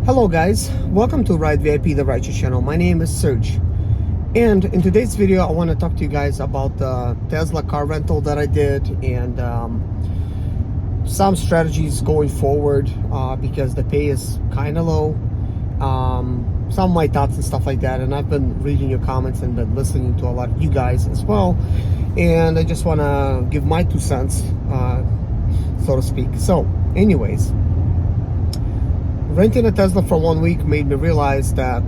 Hello guys, welcome to Ride VIP, the Rideshare channel. My name is Serge, and in today's video I want to talk to you guys about the Tesla car rental that I did and some strategies going forward because the pay is kind of low. Some of my thoughts and stuff like that, and I've been reading your comments and been listening to a lot of you guys as well, and I just want to give my 2 cents, so to speak. So anyways, renting a Tesla for 1 week made me realize that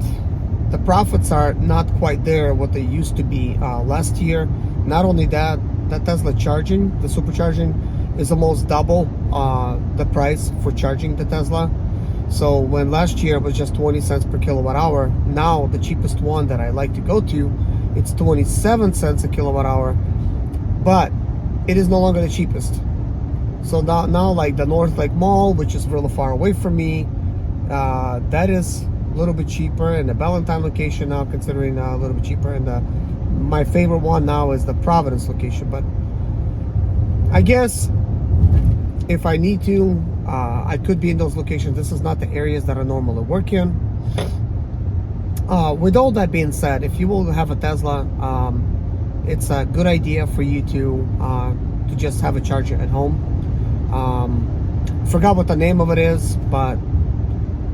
the profits are not quite there what they used to be last year. Not only that, the Tesla charging, the supercharging, is almost double the price for charging the Tesla. So when last year it was just 20 cents per kilowatt hour, now the cheapest one that I like to go to, it's 27 cents a kilowatt hour, but it is no longer the cheapest. So now like the North Lake Mall, which is really far away from me, that is a little bit cheaper, and the Valentine location now considering a little bit cheaper, and my favorite one now is the Providence location. But I guess if I need to, I could be in those locations. This is not the areas that I normally work in. With all that being said, if you will have a Tesla, it's a good idea for you to just have a charger at home. Forgot what the name of it is, but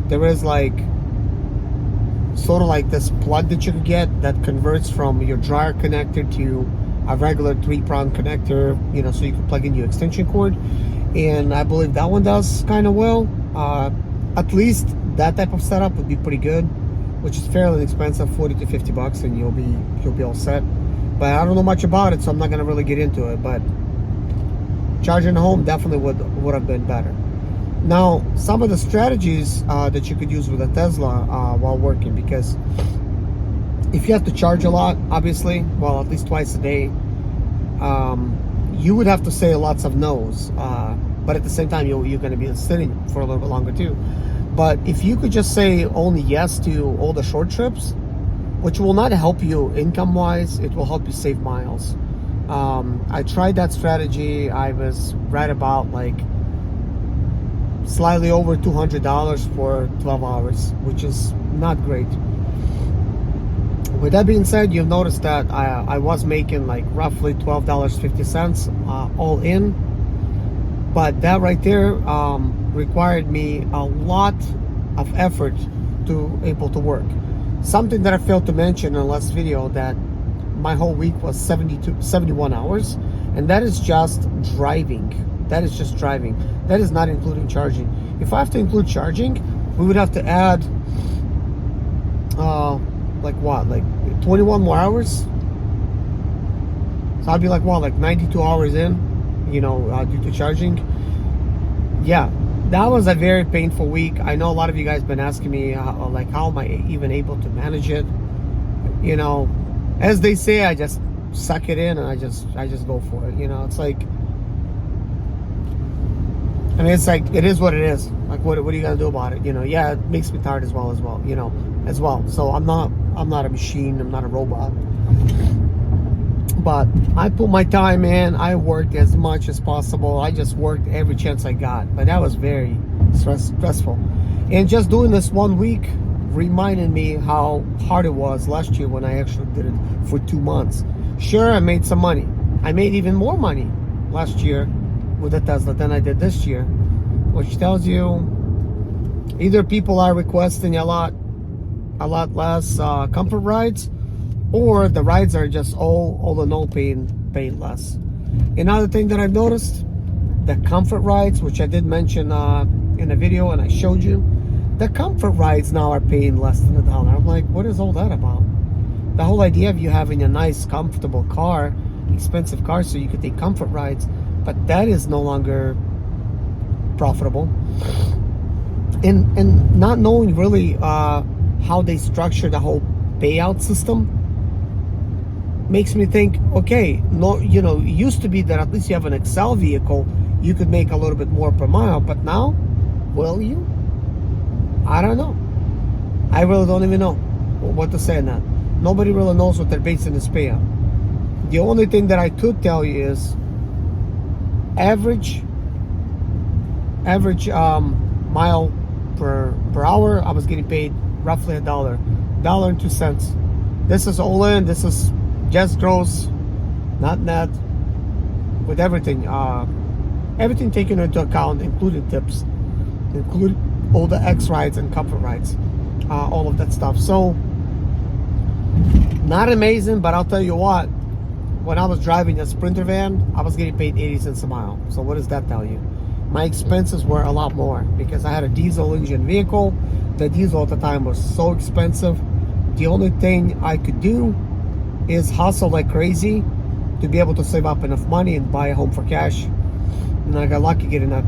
there is like sort of like this plug that you can get that converts from your dryer connector to a regular 3-prong connector, you know, so you can plug in your extension cord. And I believe that one does kind of well. At least that type of setup would be pretty good, which is fairly inexpensive, 40 to 50 bucks, and you'll be all set. But I don't know much about it, so I'm not gonna really get into it. But charging at home definitely would have been better. Now, some of the strategies that you could use with a Tesla while working, because if you have to charge a lot, obviously, well, at least twice a day, you would have to say lots of no's, but at the same time you're going to be sitting for a little bit longer too. But if you could just say only yes to all the short trips, which will not help you income wise, it will help you save miles. I tried that strategy. I was right about like slightly over $200 for 12 hours, which is not great. With that being said, you'll notice that I was making like roughly $12.50 all in, but that right there required me a lot of effort to able to work. Something that I failed to mention in the last video, that my whole week was 71 hours, and that is just driving. That is just driving. That is not including charging. If I have to include charging, we would have to add like what, like 21 more hours. So I'd be like what, like 92 hours in, you know, due to charging. Yeah, that was a very painful week. I know a lot of you guys been asking me like how am I even able to manage it. You know, as they say, I just suck it in and I just go for it. You know, it's like, I mean, it's like, it is what it is. Like, what are you gonna do about it? You know, yeah, it makes me tired as well, you know, as well. So I'm not a machine, I'm not a robot. But I put my time in, I worked as much as possible. I just worked every chance I got. But that was very stressful. And just doing this 1 week reminded me how hard it was last year when I actually did it for 2 months. Sure, I made some money. I made even more money last year with the Tesla than I did this year, which tells you either people are requesting a lot less comfort rides, or the rides are just all in all paying less. Another thing that I've noticed, the comfort rides, which I did mention in a video and I showed you, the comfort rides now are paying less than $1. I'm like, what is all that about? The whole idea of you having a nice comfortable car, expensive car, so you could take comfort rides, but that is no longer profitable. And not knowing really how they structure the whole payout system makes me think, okay, no, you know, it used to be that at least you have an Excel vehicle, you could make a little bit more per mile, but now, will you? I don't know. I really don't even know what to say on that. Nobody really knows what they're basing this payout. The only thing that I could tell you is average mile per hour, I was getting paid roughly $1.02. This is all in. This is just gross, not net, with everything. Everything taken into account, including tips, including all the X rides and comfort rides, all of that stuff. So not amazing, but I'll tell you what, when I was driving a Sprinter van, I was getting paid 80 cents a mile. So what does that tell you? My expenses were a lot more because I had a diesel engine vehicle. The diesel at the time was so expensive. The only thing I could do is hustle like crazy to be able to save up enough money and buy a home for cash. And I got lucky getting that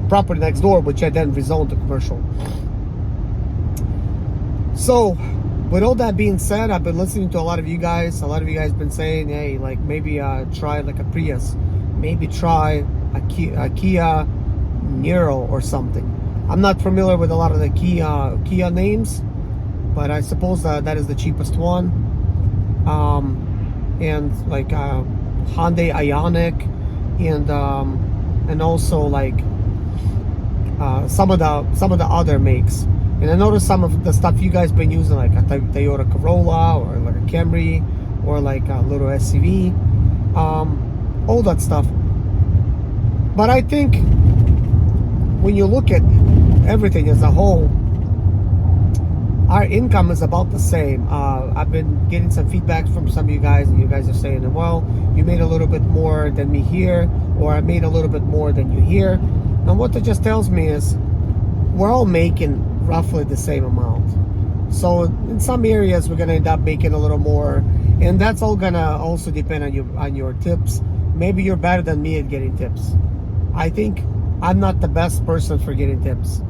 property next door, which I then rezoned to commercial. So with all that being said, I've been listening to a lot of you guys. A lot of you guys been saying, hey, like maybe try like a Prius, maybe try a Kia Niro or something. I'm not familiar with a lot of the Kia names, but I suppose that is the cheapest one. And like Hyundai Ioniq, and also like some of the other makes. And I noticed some of the stuff you guys been using, like a Toyota Corolla or like a Camry or like a little SUV, all that stuff. But I think when you look at everything as a whole, our income is about the same. I've been getting some feedback from some of you guys, and you guys are saying, well, you made a little bit more than me here, or I made a little bit more than you here. And what that just tells me is we're all making roughly the same amount. So in some areas, we're going to end up making a little more, and that's all going to also depend on your tips. Maybe you're better than me at getting tips. I think I'm not the best person for getting tips.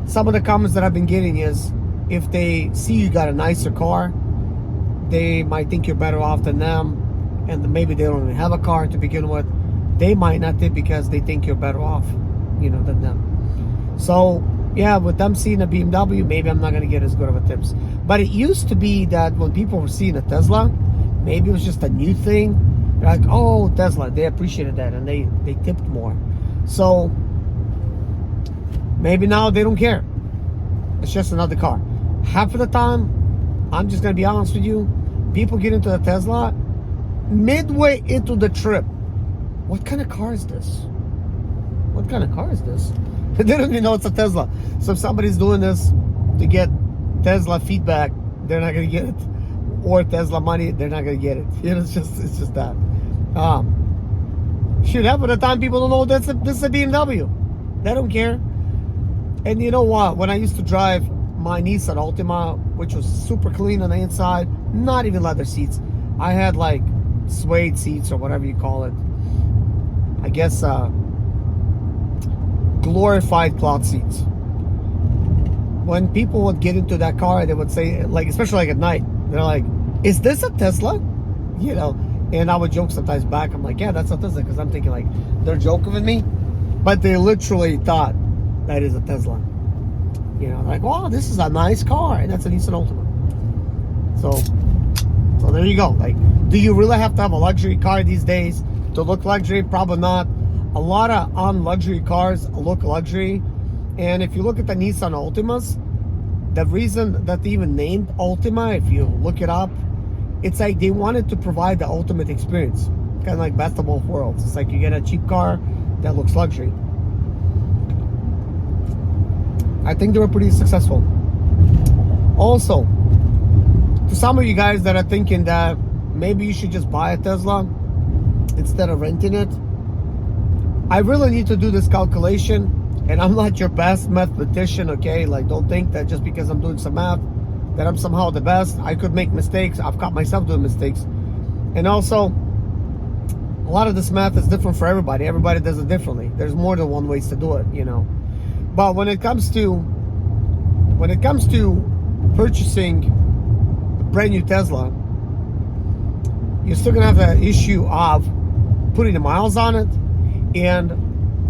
Some of the comments that I've been getting is if they see you got a nicer car, they might think you're better off than them, and maybe they don't even have a car to begin with. They might not tip because they think you're better off, than them. So yeah, with them seeing a BMW, maybe I'm not going to get as good of a tips. But it used to be that when people were seeing a Tesla, maybe it was just a new thing. They're like, oh, Tesla, they appreciated that, and they tipped more. So maybe now they don't care. It's just another car. Half of the time, I'm just going to be honest with you, people get into the Tesla midway into the trip. What kind of car is this? What kind of car is this? They don't even know it's a Tesla. So if somebody's doing this to get Tesla feedback, they're not going to get it. Or Tesla money, they're not going to get it. It's just that. Shoot, half of the time people don't know this is a BMW. They don't care. And you know what? When I used to drive my Nissan Altima, which was super clean on the inside, not even leather seats. I had like suede seats or whatever you call it. I guess glorified cloth seats. When people would get into that car, they would say, like, especially like at night, they're like, is this a Tesla? And I would joke sometimes back. I'm like, yeah, that's a Tesla, because I'm thinking like they're joking with me, but they literally thought that is a Tesla. Like, wow, this is a nice car, and that's a Nissan Altima. So there you go. Like, do you really have to have a luxury car these days to look luxury? Probably not. A lot of unluxury cars look luxury, and if you look at the Nissan Altimas, the reason that they even named Altima, if you look it up, it's like they wanted to provide the ultimate experience, kind of like best of both worlds. It's like you get a cheap car that looks luxury. I think they were pretty successful. Also, to some of you guys that are thinking that maybe you should just buy a Tesla instead of renting it, I really need to do this calculation, and I'm not your best mathematician, okay? Like, don't think that just because I'm doing some math that I'm somehow the best. I could make mistakes. I've caught myself doing mistakes. And also, a lot of this math is different for everybody. Everybody does it differently. There's more than one ways to do it, But when it comes to purchasing a brand new Tesla, you're still gonna have the issue of putting the miles on it and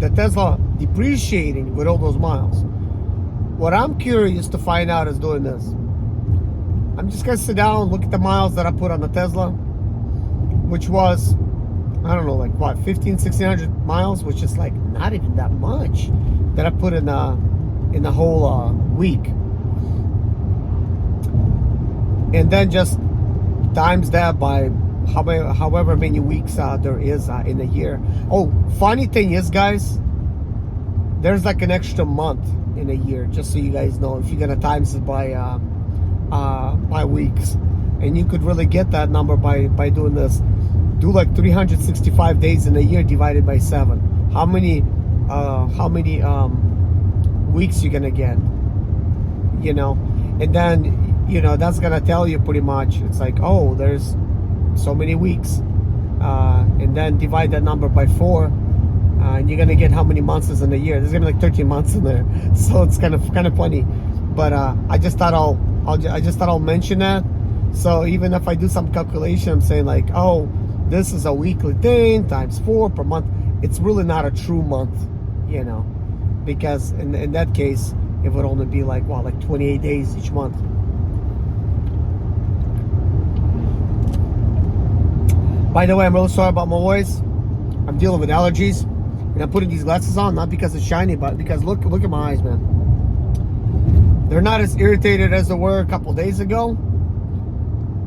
the Tesla depreciating with all those miles. What I'm curious to find out is doing this. I'm just gonna sit down and look at the miles that I put on the Tesla, which was, I don't know, like what, 1,500, 1,600 miles, which is like not even that much that I put in in the whole week, and then just times that by however many weeks there is in a year. Oh, funny thing is, guys, there's like an extra month in a year, just so you guys know, if you're gonna times it by weeks, and you could really get that number by doing this. Do like 365 days in a year divided by 7. How many weeks you're gonna get, you know? And then, you know, that's gonna tell you pretty much, it's like, oh, there's so many weeks, and then divide that number by 4, and you're gonna get how many months is in a year. There's gonna be like 13 months in there, so it's kind of funny. But I just thought I'll mention that. So even if I do some calculation, I'm saying like, oh, this is a weekly thing times 4 per month. It's really not a true month, you know, because in that case, it would only be like, well, like 28 days each month. By the way, I'm really sorry about my voice. I'm dealing with allergies, and I'm putting these glasses on not because it's shiny, but because look at my eyes, man. They're not as irritated as they were a couple days ago.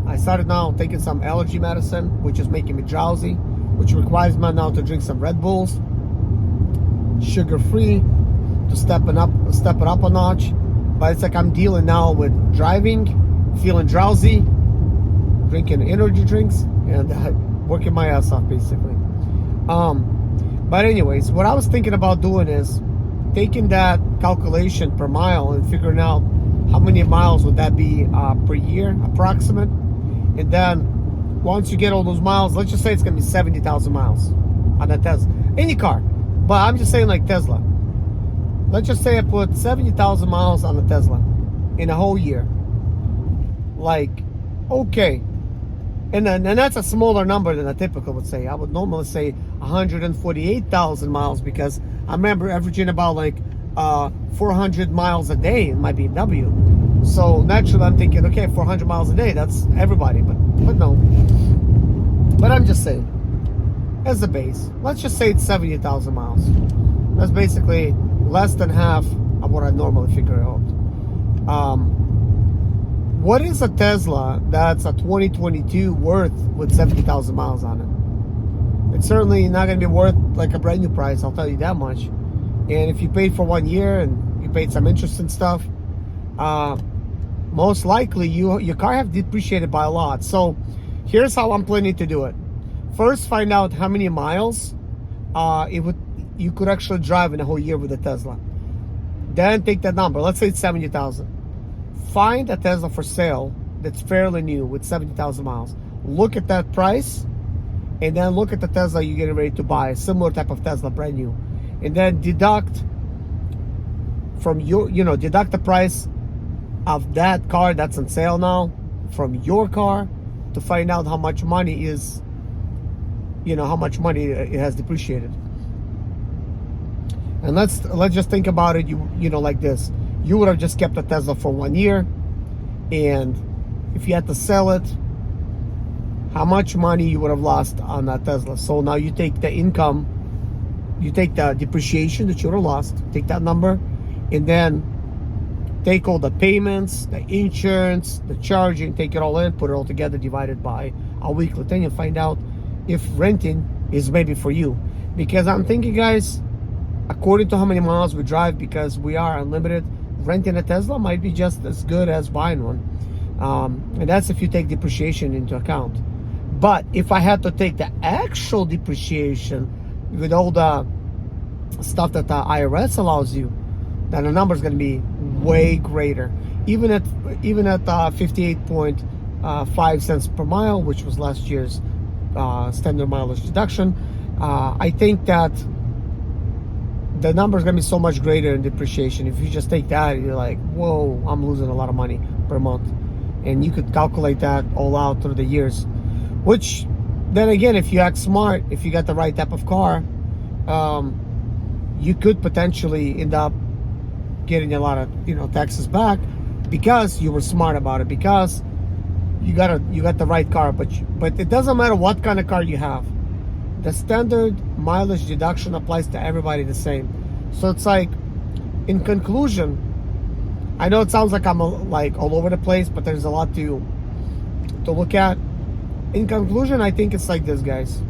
I started now taking some allergy medicine, which is making me drowsy, which requires me now to drink some Red Bulls, sugar-free, to step it up a notch. But it's like I'm dealing now with driving, feeling drowsy, drinking energy drinks, and working my ass off, basically. But anyways, what I was thinking about doing is taking that calculation per mile and figuring out how many miles would that be per year, approximate. And then once you get all those miles, let's just say it's gonna be 70,000 miles on a Tesla, any car. But I'm just saying like Tesla. Let's just say I put 70,000 miles on a Tesla in a whole year. Like, okay. And that's a smaller number than a typical would say. I would normally say 148,000 miles, because I remember averaging about like 400 miles a day in my BMW. So naturally I'm thinking, okay, 400 miles a day, that's everybody, but no. But I'm just saying, as a base, let's just say it's 70,000 miles. That's basically less than half of what I normally figure out. What is a Tesla that's a 2022 worth with 70,000 miles on it? It's certainly not going to be worth like a brand new price, I'll tell you that much. And if you paid for 1 year and you paid some interest and stuff, most likely your car have depreciated by a lot. So here's how I'm planning to do it. First, find out how many miles you could actually drive in a whole year with a Tesla. Then take that number. Let's say it's 70,000. Find a Tesla for sale that's fairly new with 70,000 miles. Look at that price, and then look at the Tesla you're getting ready to buy, a similar type of Tesla, brand new. And then deduct from deduct the price of that car that's on sale now from your car to find out how much money is, how much money it has depreciated. And let's just think about it, like this. You would have just kept a Tesla for 1 year, and if you had to sell it, how much money you would have lost on that Tesla. So now you take the income, you take the depreciation that you would have lost, take that number, and then take all the payments, the insurance, the charging, take it all in, put it all together, divide it by a weekly thing, and find out if renting is maybe for you. Because I'm thinking, guys, according to how many miles we drive, because we are unlimited, renting a Tesla might be just as good as buying one. And that's if you take depreciation into account. But if I had to take the actual depreciation with all the stuff that the IRS allows you, then the number is going to be way greater. Even at 58.5 cents per mile, which was last year's standard mileage deduction, I think that the number is going to be so much greater in depreciation. If you just take that, you're like, whoa, I'm losing a lot of money per month. And you could calculate that all out through the years. Which, then again, if you act smart, if you got the right type of car, you could potentially end up getting a lot of taxes back because you were smart about it, because you got the right car. But it doesn't matter what kind of car you have. The standard mileage deduction applies to everybody the same. So it's like, in conclusion, I know it sounds like I'm like all over the place, but there's a lot to look at. In conclusion, I think it's like this, guys.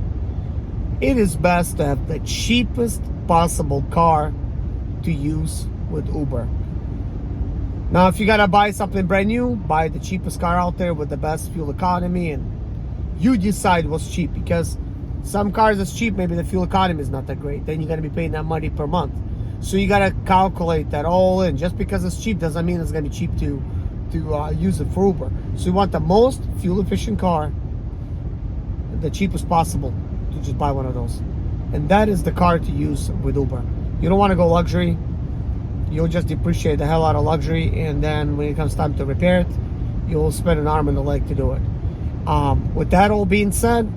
It is best to have the cheapest possible car to use with Uber. Now, if you gotta buy something brand new, buy the cheapest car out there with the best fuel economy, and you decide what's cheap, because some cars that's cheap, maybe the fuel economy is not that great. Then you're gonna be paying that money per month. So you gotta calculate that all in. Just because it's cheap doesn't mean it's gonna be cheap to use it for Uber. So you want the most fuel efficient car, the cheapest possible, to just buy one of those. And that is the car to use with Uber. You don't want to go luxury. You'll just depreciate the hell out of luxury, and then when it comes time to repair it, you'll spend an arm and a leg to do it. With that all being said,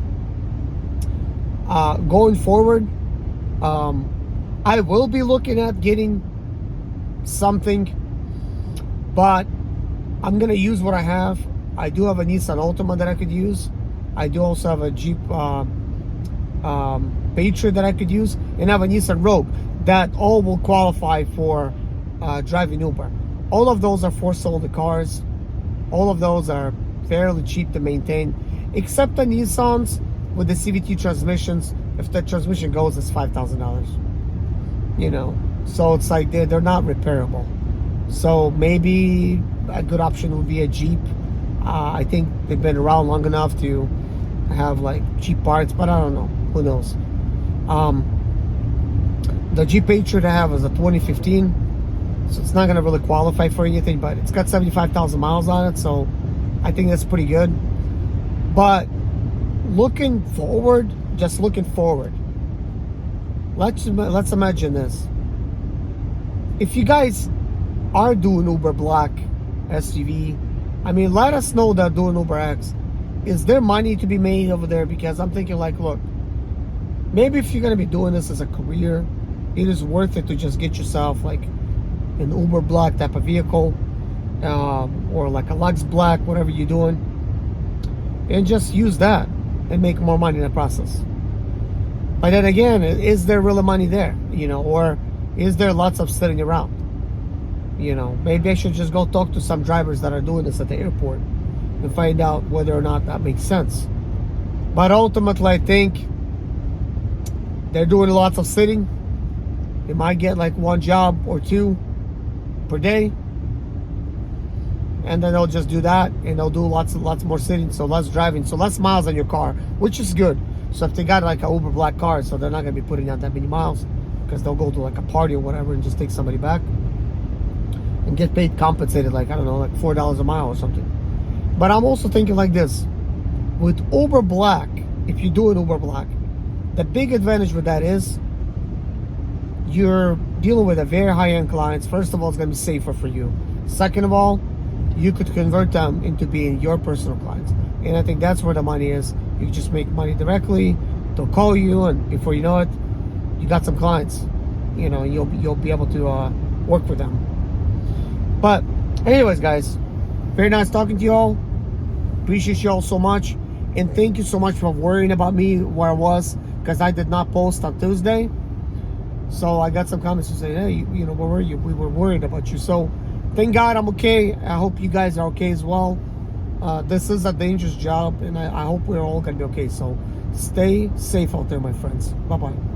going forward, I will be looking at getting something, but I'm gonna use what I have. I do have a Nissan Altima that I could use. I do also have a Jeep Patriot that I could use, and I have a Nissan Rogue. That all will qualify for driving Uber. All of those are 4-cylinder cars. All of those are fairly cheap to maintain, except the Nissans with the CVT transmissions. If the transmission goes, it's $5,000. You know, so it's like they're not repairable. So maybe a good option would be a Jeep. I think they've been around long enough to have like cheap parts, but I don't know. Who knows? The Jeep Patriot I have is a 2015, so it's not going to really qualify for anything, but it's got 75,000 miles on it, so I think that's pretty good. But looking forward, let's imagine this. If you guys are doing Uber Black SUV, I mean, let us know that doing Uber X, is there money to be made over there? Because I'm thinking like, look, maybe if you're going to be doing this as a career, it is worth it to just get yourself like an Uber Black type of vehicle, or like a Lux Black, whatever you're doing, and just use that and make more money in the process. But then again, is there really money there? You know, or is there lots of sitting around? You know, maybe I should just go talk to some drivers that are doing this at the airport and find out whether or not that makes sense. But ultimately, I think they're doing lots of sitting. They might get like one job or two per day, and then they'll just do that, and they'll do lots more sitting, so less driving, so less miles on your car, which is good. So if they got like a Uber Black car, so they're not going to be putting out that many miles, because they'll go to like a party or whatever and just take somebody back and get paid, compensated, like, I don't know, like $4 a mile or something. But I'm also thinking like this, with Uber Black, if you do an Uber Black, the big advantage with that is you're dealing with a very high-end clients. First of all, it's going to be safer for you. Second of all, you could convert them into being your personal clients. And I think that's where the money is. You just make money directly. They'll call you, and before you know it, you got some clients. You know, and you'll be able to work with them. But anyways, guys, very nice talking to you all. Appreciate you all so much. And thank you so much for worrying about me, where I was, because I did not post on Tuesday. So I got some comments to say, hey, you know, where were you? We were worried about you. So thank God I'm okay. I hope you guys are okay as well. This is a dangerous job, and I hope we're all going to be okay. So stay safe out there, my friends. Bye-bye.